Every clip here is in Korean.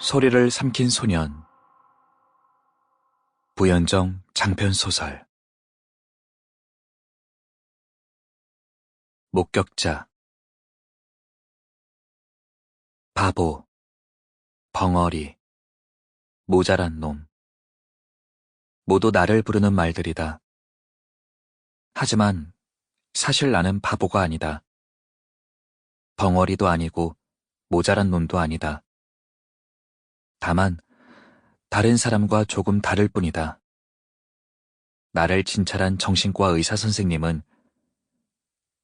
소리를 삼킨 소년. 부연정 장편소설. 목격자. 바보, 벙어리, 모자란 놈. 모두 나를 부르는 말들이다. 하지만 사실 나는 바보가 아니다. 벙어리도 아니고 모자란 놈도 아니다. 다만 다른 사람과 조금 다를 뿐이다. 나를 진찰한 정신과 의사 선생님은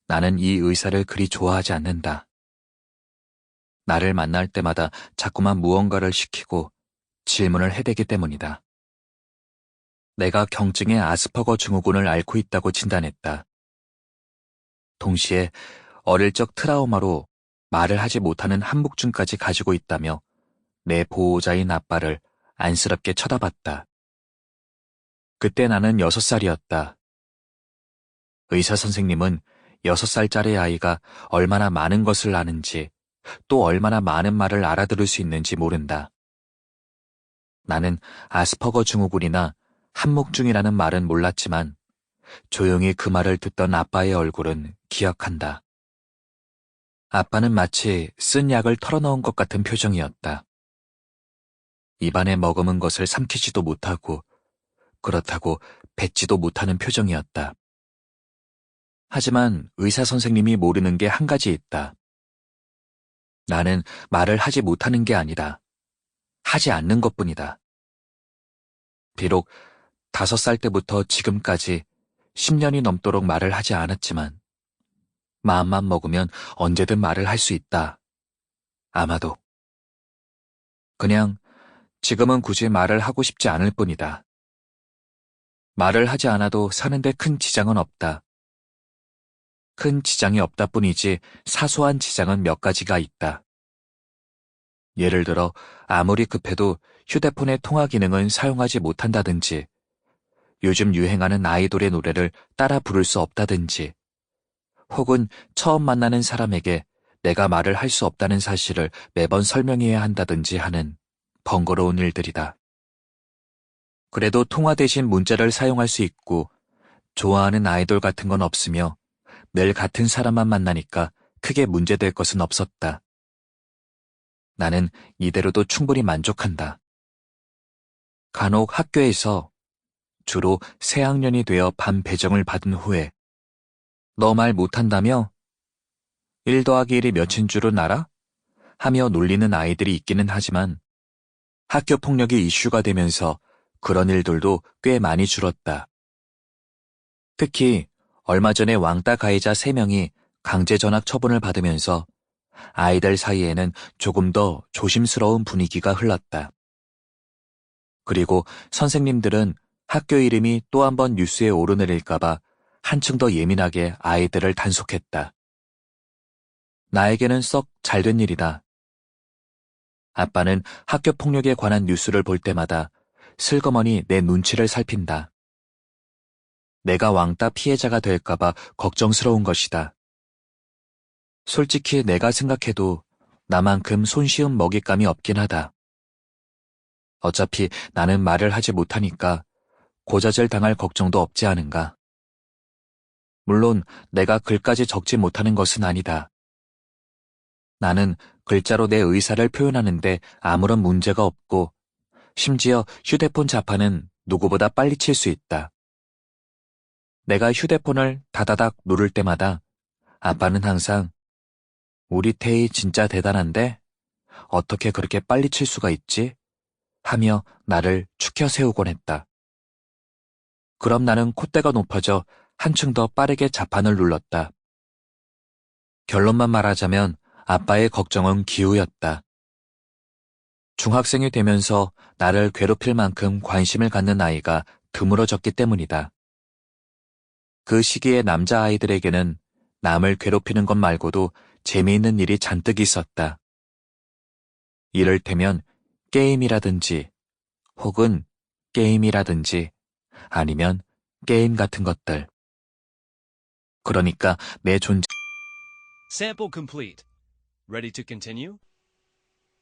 나는 이 의사를 그리 좋아하지 않는다. 나를 만날 때마다 자꾸만 무언가를 시키고 질문을 해대기 때문이다. 내가 경증의 아스퍼거 증후군을 앓고 있다고 진단했다. 동시에 어릴 적 트라우마로 말을 하지 못하는 한묵증까지 가지고 있다며 내 보호자인 아빠를 안쓰럽게 쳐다봤다. 그때 나는 6살이었다. 의사 선생님은 6살짜리 아이가 얼마나 많은 것을 아는지, 또 얼마나 많은 말을 알아들을 수 있는지 모른다. 나는 아스퍼거 증후군이나 한묵증이라는 말은 몰랐지만 조용히 그 말을 듣던 아빠의 얼굴은 기억한다. 아빠는 마치 쓴 약을 털어넣은 것 같은 표정이었다. 입안에 머금은 것을 삼키지도 못하고 그렇다고 뱉지도 못하는 표정이었다. 하지만 의사 선생님이 모르는 게 한 가지 있다. 나는 말을 하지 못하는 게 아니라 하지 않는 것뿐이다. 비록 5살 때부터 지금까지 10년이 넘도록 말을 하지 않았지만 마음만 먹으면 언제든 말을 할 수 있다. 아마도. 그냥 지금은 굳이 말을 하고 싶지 않을 뿐이다. 말을 하지 않아도 사는데 큰 지장은 없다. 큰 지장이 없다 뿐이지 사소한 지장은 몇 가지가 있다. 예를 들어 아무리 급해도 휴대폰의 통화 기능은 사용하지 못한다든지, 요즘 유행하는 아이돌의 노래를 따라 부를 수 없다든지, 혹은 처음 만나는 사람에게 내가 말을 할 수 없다는 사실을 매번 설명해야 한다든지 하는 번거로운 일들이다. 그래도 통화 대신 문자를 사용할 수 있고 좋아하는 아이돌 같은 건 없으며 늘 같은 사람만 만나니까 크게 문제될 것은 없었다. 나는 이대로도 충분히 만족한다. 간혹 학교에서 주로 새학년이 되어 반 배정을 받은 후에 너 말 못한다며? 1 더하기 1이 몇인 줄은 알아? 하며 놀리는 아이들이 있기는 하지만 학교 폭력이 이슈가 되면서 그런 일들도 꽤 많이 줄었다. 특히 얼마 전에 왕따 가해자 3명이 강제 전학 처분을 받으면서 아이들 사이에는 조금 더 조심스러운 분위기가 흘렀다. 그리고 선생님들은 학교 이름이 또 한 번 뉴스에 오르내릴까봐 한층 더 예민하게 아이들을 단속했다. 나에게는 썩 잘된 일이다. 아빠는 학교 폭력에 관한 뉴스를 볼 때마다 슬그머니 내 눈치를 살핀다. 내가 왕따 피해자가 될까봐 걱정스러운 것이다. 솔직히 내가 생각해도 나만큼 손쉬운 먹잇감이 없긴 하다. 어차피 나는 말을 하지 못하니까 고자질 당할 걱정도 없지 않은가. 물론 내가 글까지 적지 못하는 것은 아니다. 나는 글자로 내 의사를 표현하는데 아무런 문제가 없고 심지어 휴대폰 자판은 누구보다 빨리 칠 수 있다. 내가 휴대폰을 다다닥 누를 때마다 아빠는 항상 우리 태희 진짜 대단한데? 어떻게 그렇게 빨리 칠 수가 있지? 하며 나를 추켜 세우곤 했다. 그럼 나는 콧대가 높아져 한층 더 빠르게 자판을 눌렀다. 결론만 말하자면 아빠의 걱정은 기우였다. 중학생이 되면서 나를 괴롭힐 만큼 관심을 갖는 아이가 드물어졌기 때문이다. 그 시기에 남자아이들에게는 남을 괴롭히는 것 말고도 재미있는 일이 잔뜩 있었다. 이를테면 게임이라든지 혹은 게임이라든지 아니면 게임 같은 것들. 그러니까 내 존재 Sample complete. Ready to continue?